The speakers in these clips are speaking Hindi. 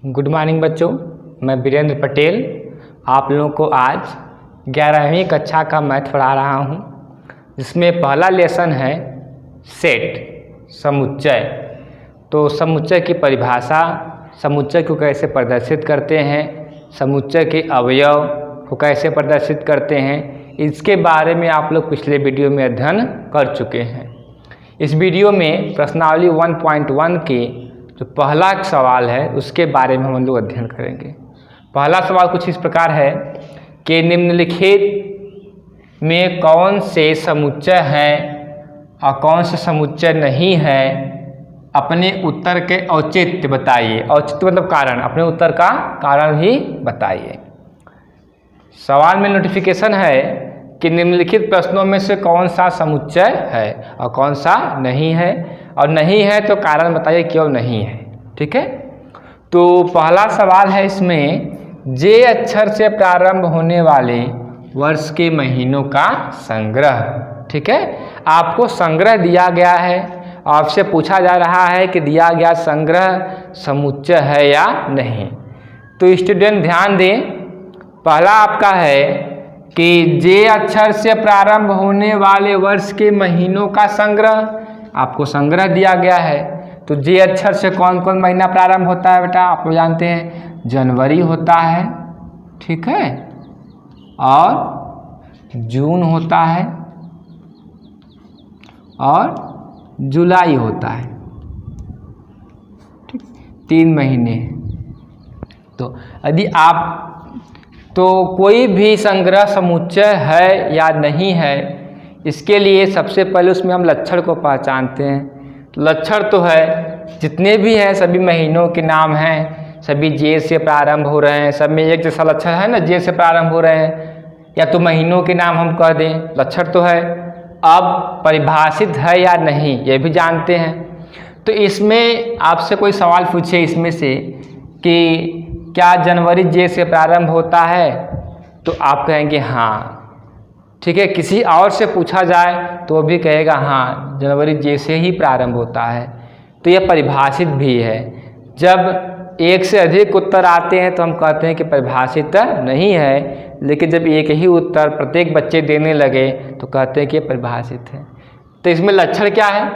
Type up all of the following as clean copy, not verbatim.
गुड मॉर्निंग बच्चों, मैं वीरेंद्र पटेल आप लोगों को आज 11वीं कक्षा का मैथ पढ़ा रहा हूँ, जिसमें पहला लेसन है सेट समुच्चय। तो समुच्चय की परिभाषा, समुच्चय को कैसे प्रदर्शित करते हैं, समुच्चय के अवयव को कैसे प्रदर्शित करते हैं, इसके बारे में आप लोग पिछले वीडियो में अध्ययन कर चुके हैं। इस वीडियो में प्रश्नावली 1.1 के जो पहला सवाल है उसके बारे में हम लोग अध्ययन करेंगे। पहला सवाल कुछ इस प्रकार है कि निम्नलिखित में कौन से समुच्चय हैं और कौन से समुच्चय नहीं है, अपने उत्तर के औचित्य बताइए। औचित्य मतलब कारण, अपने उत्तर का कारण भी बताइए। सवाल में नोटिफिकेशन है कि निम्नलिखित प्रश्नों में से कौन सा समुच्चय है और कौन सा नहीं है, और नहीं है तो कारण बताइए क्यों नहीं है। ठीक है, तो पहला सवाल है इसमें जे अक्षर से प्रारंभ होने वाले वर्ष के महीनों का संग्रह। ठीक है, आपको संग्रह दिया गया है, आपसे पूछा जा रहा है कि दिया गया संग्रह समुच्चय है या नहीं। तो स्टूडेंट ध्यान दें, पहला आपका है कि जे अक्षर से प्रारंभ होने वाले वर्ष के महीनों का संग्रह, आपको संग्रह दिया गया है। तो जे अक्षर से कौन कौन महीना प्रारंभ होता है बेटा, आप लोग जानते हैं जनवरी होता है, ठीक है, और जून होता है और जुलाई होता है। ठीक, 3 महीने। तो यदि आप तो कोई भी संग्रह समुच्चय है या नहीं है, इसके लिए सबसे पहले उसमें हम लक्षण को पहचानते हैं। तो लक्षण तो है, जितने भी हैं सभी महीनों के नाम हैं, सभी जे से प्रारंभ हो रहे हैं, सब में एक जैसा लक्षण है ना, जे से प्रारंभ हो रहे हैं, या तो महीनों के नाम हम कह दें, लक्षण तो है। अब परिभाषित है या नहीं ये भी जानते हैं। तो इसमें आपसे कोई सवाल पूछे इसमें से कि क्या जनवरी जे से प्रारंभ होता है, तो आप कहेंगे हाँ। ठीक है, किसी और से पूछा जाए तो वो भी कहेगा हाँ जनवरी जे से ही प्रारंभ होता है। तो यह परिभाषित भी है। जब एक से अधिक उत्तर आते हैं तो हम कहते हैं कि परिभाषित नहीं है, लेकिन जब एक ही उत्तर प्रत्येक बच्चे देने लगे तो कहते हैं कि यह परिभाषित है। तो इसमें लक्षण क्या है?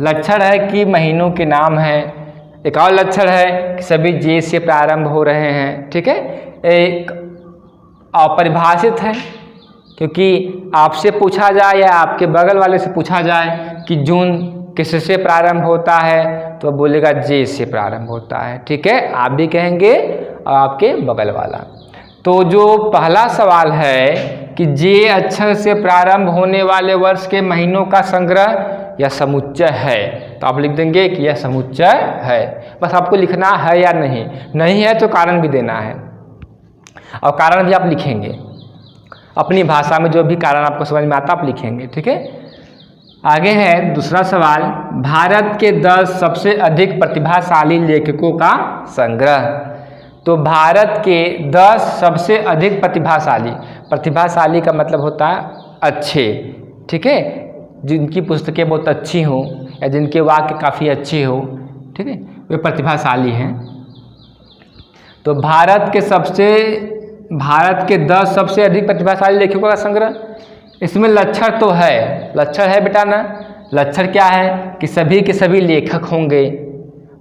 लक्षण है कि महीनों के नाम हैं। एक और लक्षण है कि सभी जे से प्रारंभ हो रहे हैं। ठीक है, एक अपरिभाषित है, क्योंकि आपसे पूछा जाए या आपके बगल वाले से पूछा जाए कि जून किससे प्रारंभ होता है, तो बोलेगा जे से प्रारंभ होता है। ठीक है, आप भी कहेंगे और आपके बगल वाला। तो जो पहला सवाल है कि जे अक्षर से प्रारंभ होने वाले वर्ष के महीनों का संग्रह या समुच्चय है, तो आप लिख देंगे कि यह समुच्चय है। बस आपको लिखना है या नहीं, नहीं है तो कारण भी देना है, और कारण भी आप लिखेंगे अपनी भाषा में, जो भी कारण आपको समझ में आता आप लिखेंगे। ठीक है, आगे है दूसरा सवाल, भारत के 10 सबसे अधिक प्रतिभाशाली लेखकों का संग्रह। तो भारत के 10 सबसे अधिक प्रतिभाशाली, प्रतिभाशाली का मतलब होता है अच्छे, ठीक है, जिनकी पुस्तकें बहुत अच्छी हों या जिनके वाक्य काफ़ी अच्छे हो, ठीक है, वे प्रतिभाशाली हैं। तो भारत के 10 सबसे अधिक प्रतिभाशाली लेखकों का संग्रह, इसमें लक्षण तो है, लक्षण है बेटा ना। लक्षण क्या है कि सभी के सभी लेखक होंगे,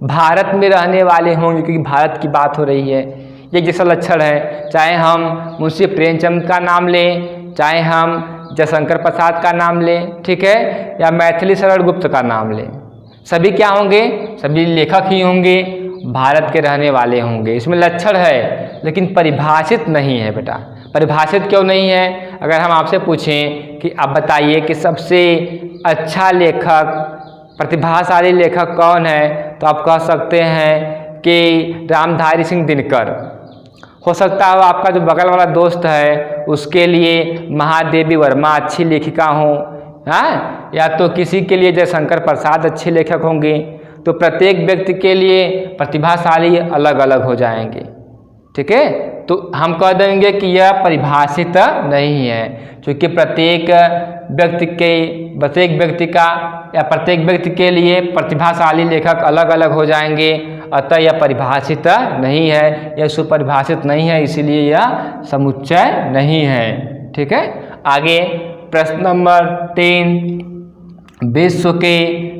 भारत में रहने वाले होंगे, क्योंकि भारत की बात हो रही है। ये जैसा लक्षण है, चाहे हम मुंशी प्रेमचंद का नाम लें, चाहे हम जयशंकर प्रसाद का नाम लें, ठीक है, या मैथिली शरण गुप्त का नाम लें, सभी क्या होंगे, सभी लेखक ही होंगे, भारत के रहने वाले होंगे। इसमें लक्षण है लेकिन परिभाषित नहीं है बेटा। परिभाषित क्यों नहीं है? अगर हम आपसे पूछें कि आप बताइए कि सबसे अच्छा लेखक, प्रतिभाशाली लेखक कौन है, तो आप कह सकते हैं कि रामधारी सिंह दिनकर। हो सकता है आपका जो बगल वाला दोस्त है उसके लिए महादेवी वर्मा अच्छी लेखिका हो, हाँ, या तो किसी के लिए जयशंकर प्रसाद अच्छे लेखक होंगे। तो प्रत्येक व्यक्ति के लिए प्रतिभाशाली अलग अलग हो जाएंगे। ठीक है, तो हम कह देंगे कि यह परिभाषित नहीं है, क्योंकि प्रत्येक व्यक्ति के प्रत्येक व्यक्ति का या प्रत्येक व्यक्ति के लिए प्रतिभाशाली लेखक अलग अलग हो जाएंगे, अतः यह परिभाषित नहीं है, यह सुपरिभाषित नहीं है, इसीलिए यह समुच्चय नहीं है। ठीक है, आगे प्रश्न नंबर 3, विश्व के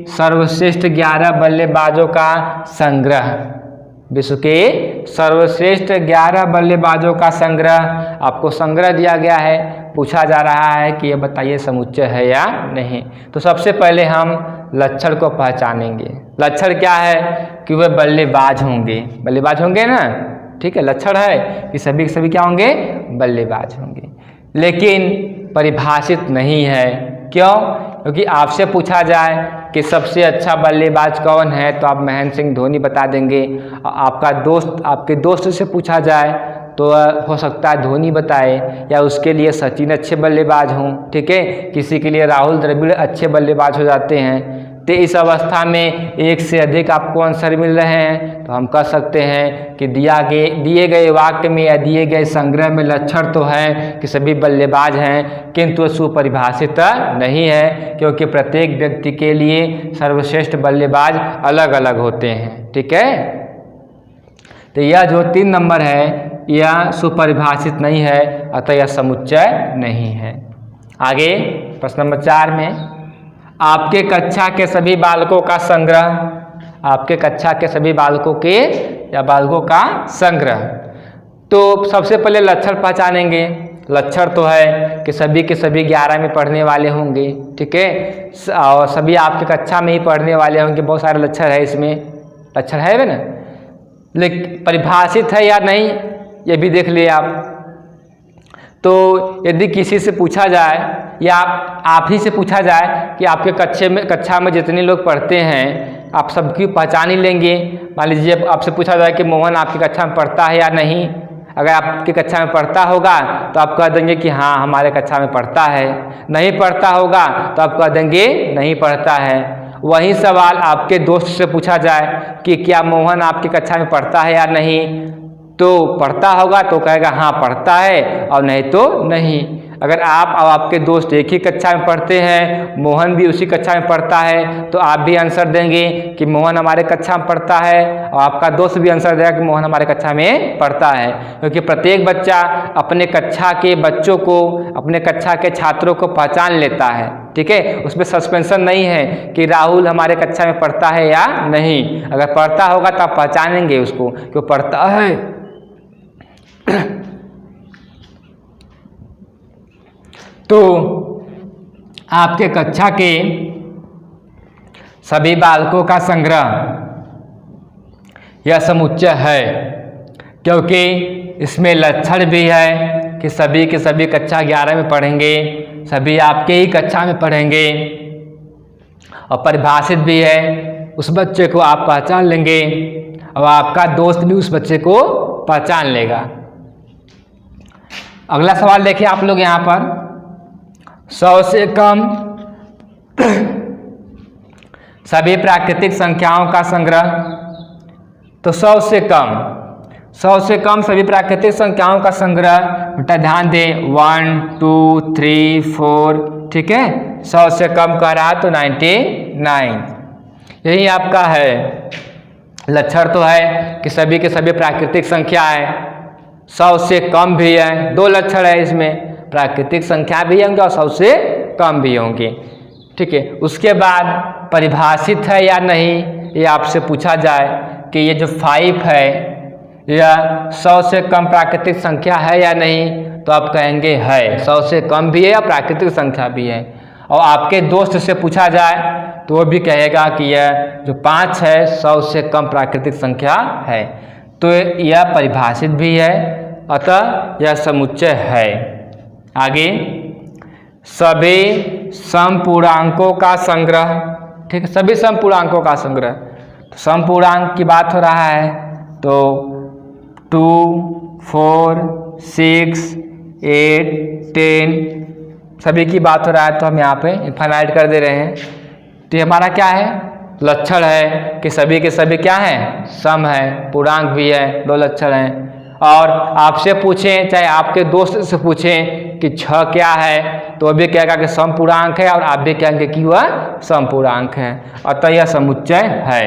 सर्वश्रेष्ठ 11 बल्लेबाजों का संग्रह। विश्व के सर्वश्रेष्ठ 11 बल्लेबाजों का संग्रह, आपको संग्रह दिया गया है, पूछा जा रहा है कि ये बताइए समुच्चय है या नहीं। तो सबसे पहले हम लक्षण को पहचानेंगे। लक्षण क्या है कि वे बल्लेबाज होंगे, बल्लेबाज होंगे ना। ठीक है, लक्षण है कि सभी के सभी क्या होंगे, बल्लेबाज होंगे, लेकिन परिभाषित नहीं है। क्यों? क्योंकि आपसे पूछा जाए कि सबसे अच्छा बल्लेबाज कौन है तो आप महेंद्र सिंह धोनी बता देंगे। आपके दोस्त से पूछा जाए तो हो सकता है धोनी बताए, या उसके लिए सचिन अच्छे बल्लेबाज हों। ठीक है, किसी के लिए राहुल द्रविड़ अच्छे बल्लेबाज हो जाते हैं। तो इस अवस्था में एक से अधिक आपको आंसर मिल रहे हैं, तो हम कह सकते हैं कि दिए गए वाक्य में या दिए गए संग्रह में लक्षण तो है कि सभी बल्लेबाज हैं, किंतु सुपरिभाषित नहीं है, क्योंकि प्रत्येक व्यक्ति के लिए सर्वश्रेष्ठ बल्लेबाज अलग अलग होते हैं। ठीक है, तो यह जो 3 नंबर है यह सुपरिभाषित नहीं है, अतः यह समुच्चय नहीं है। आगे प्रश्न नंबर 4 में, आपके कक्षा के सभी बालकों का संग्रह। आपके कक्षा के सभी बालकों के या बालकों का संग्रह। तो सबसे पहले लक्षण पहचानेंगे। लक्षण तो है कि सभी के सभी 11 में पढ़ने वाले होंगे। ठीक है, और सभी आपके कक्षा में ही पढ़ने वाले होंगे। बहुत सारे लक्षण है इसमें, लक्षण है ना, लेकिन परिभाषित है या नहीं ये भी देख लिए आप। तो यदि किसी से पूछा जाए या आप ही से पूछा जाए कि आपके कक्षा में जितने लोग पढ़ते हैं आप सबकी पहचान ही लेंगे। मान लीजिए आपसे पूछा जाए कि मोहन आपकी कक्षा में पढ़ता है या नहीं। अगर आपकी कक्षा में पढ़ता होगा तो आप कह देंगे कि हाँ हमारे कक्षा में पढ़ता है। नहीं पढ़ता होगा तो आप कह देंगे नहीं पढ़ता है। वही सवाल आपके दोस्त से पूछा जाए कि क्या मोहन आपकी कक्षा में पढ़ता है या नहीं, तो पढ़ता होगा तो कहेगा हाँ पढ़ता है, और नहीं तो नहीं। अगर आप और आपके दोस्त एक ही कक्षा में पढ़ते हैं, मोहन भी उसी कक्षा में पढ़ता है, तो आप भी आंसर देंगे कि मोहन हमारे कक्षा में पढ़ता है, और आपका दोस्त भी आंसर देगा कि मोहन हमारे कक्षा में पढ़ता है। क्योंकि प्रत्येक बच्चा अपने कक्षा के बच्चों को, अपने कक्षा के छात्रों को पहचान लेता है। ठीक है, उसमें सस्पेंशन नहीं है कि राहुल हमारे कक्षा में पढ़ता है या नहीं। अगर पढ़ता होगा तो आप पहचानेंगे उसको कि वो पढ़ता है। तो आपके कक्षा के सभी बालकों का संग्रह यह समुच्चय है, क्योंकि इसमें लक्षण भी है कि सभी के सभी कक्षा 11 में पढ़ेंगे, सभी आपके ही कक्षा में पढ़ेंगे, और परिभाषित भी है, उस बच्चे को आप पहचान लेंगे और आपका दोस्त भी उस बच्चे को पहचान लेगा। अगला सवाल देखिए आप लोग यहाँ पर, 100 से कम सभी प्राकृतिक संख्याओं का संग्रह। तो 100 से कम सभी प्राकृतिक संख्याओं का संग्रह। बेटा ध्यान दें, 1 2 3 4, ठीक है, 100 से कम कह रहा तो 99, यही आपका है। लक्षण तो है कि सभी के सभी प्राकृतिक संख्या है, 100 से कम भी है। 2 लक्षण है इसमें, प्राकृतिक संख्या भी होंगे और 100 से कम भी होंगे। ठीक है, उसके बाद परिभाषित है या नहीं ये आपसे पूछा जाए कि ये जो 5 है यह 100 से कम प्राकृतिक संख्या है या नहीं, तो आप कहेंगे है, 100 से कम भी है और प्राकृतिक संख्या भी है। और आपके दोस्त से पूछा जाए तो वो भी कहेगा कि यह जो 5 है 100 से कम प्राकृतिक संख्या है। तो यह परिभाषित भी है, अतः यह समुच्चय है। आगे, सभी समपूर्णांकों का संग्रह। ठीक है, सभी समपूर्णांकों का संग्रह। तो समपूर्णांक की बात हो रहा है तो 2 4 6 8 10 सभी की बात हो रहा है, तो हम यहाँ पे इनफाइनाइट कर दे रहे हैं। तो ये हमारा क्या है, लक्षण है कि सभी के सभी क्या हैं, सम है, पूर्णांक भी है, 2 लक्षण हैं। और आपसे पूछें, चाहे आपके दोस्त से पूछें कि 6 क्या है, तो वो भी कहेगा कि समपूर्णांक है, और आप भी कहेंगे कि वह समपूर्णांक है। अतः यह समुच्चय है।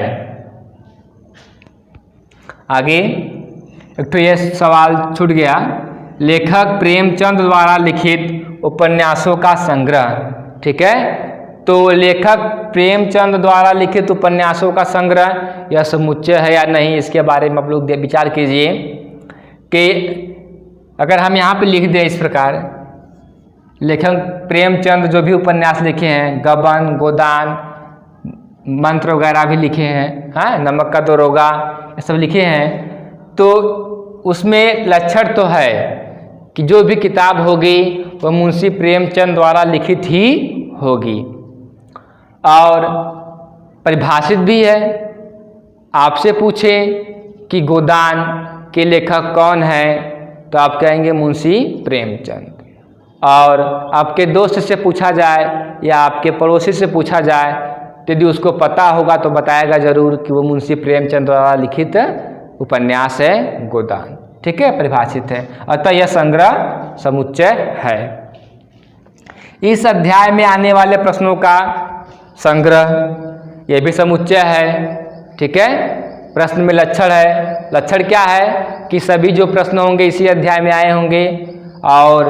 आगे एक तो यह सवाल छूट गया, लेखक प्रेमचंद द्वारा लिखित उपन्यासों का संग्रह। ठीक है, तो लेखक प्रेमचंद द्वारा लिखित उपन्यासों का संग्रह यह समुच्चय है या नहीं, इसके बारे में आप लोग विचार कीजिए कि अगर हम यहाँ पे लिख दें इस प्रकार, लेखक प्रेमचंद जो भी उपन्यास लिखे हैं, गबन, गोदान, मंत्र वगैरह भी लिखे हैं, हाँ, नमक का दरोगा, ये सब लिखे हैं, तो उसमें लक्षण तो है कि जो भी किताब होगी वह मुंशी प्रेमचंद द्वारा लिखित ही होगी, और परिभाषित भी है। आपसे पूछे कि गोदान के लेखक कौन है, तो आप कहेंगे मुंशी प्रेमचंद, और आपके दोस्त से पूछा जाए या आपके पड़ोसी से पूछा जाए, तो यदि उसको पता होगा तो बताएगा जरूर कि वो मुंशी प्रेमचंद द्वारा लिखित उपन्यास है गोदान। ठीक है, परिभाषित है, अतः यह संग्रह समुच्चय है। इस अध्याय में आने वाले प्रश्नों का संग्रह यह भी समुच्चय है। ठीक है, प्रश्न में लक्षण है, लक्षण क्या है कि सभी जो प्रश्न होंगे इसी अध्याय में आए होंगे, और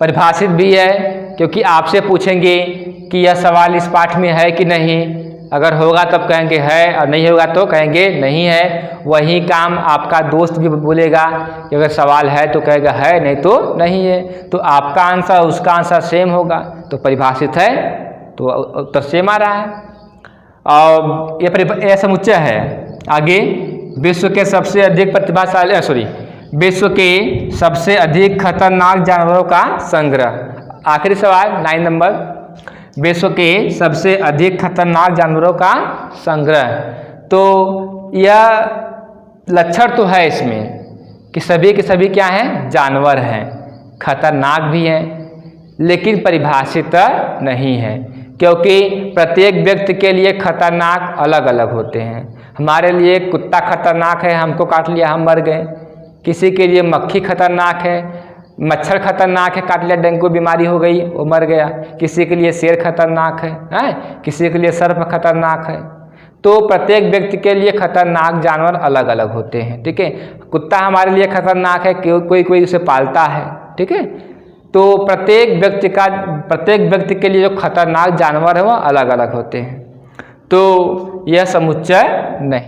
परिभाषित भी है क्योंकि आपसे पूछेंगे कि यह सवाल इस पाठ में है कि नहीं, अगर होगा तब कहेंगे है, और नहीं होगा तो कहेंगे नहीं है। वही काम आपका दोस्त भी बोलेगा कि अगर सवाल है तो कहेगा है, नहीं तो नहीं है, तो आपका आंसर उसका आंसर सेम होगा, तो परिभाषित है तो उत्तर सेम आ रहा है, और यह समुच्चय है। आगे, विश्व के सबसे अधिक प्रतिभाशाली विश्व के सबसे अधिक खतरनाक जानवरों का संग्रह। आखिरी सवाल 9 नंबर, विश्व के सबसे अधिक खतरनाक जानवरों का संग्रह। तो यह लक्षण तो है इसमें कि सभी के सभी क्या हैं, जानवर हैं, खतरनाक भी हैं, लेकिन परिभाषित नहीं है, क्योंकि प्रत्येक व्यक्ति के लिए खतरनाक अलग अलग होते हैं। हमारे लिए कुत्ता खतरनाक है, हमको काट लिया हम मर गए। किसी के लिए मक्खी खतरनाक है, मच्छर खतरनाक है, काट लिया डेंगू बीमारी हो गई वो मर गया। किसी के लिए शेर खतरनाक है, किसी के लिए सर्प खतरनाक है। तो प्रत्येक व्यक्ति के लिए खतरनाक जानवर अलग अलग होते हैं। ठीक है, कुत्ता हमारे लिए खतरनाक है, कोई उसे पालता है। ठीक है, तो प्रत्येक व्यक्ति के लिए जो खतरनाक जानवर है वो अलग अलग होते हैं। तो यह समुच्चय नहीं।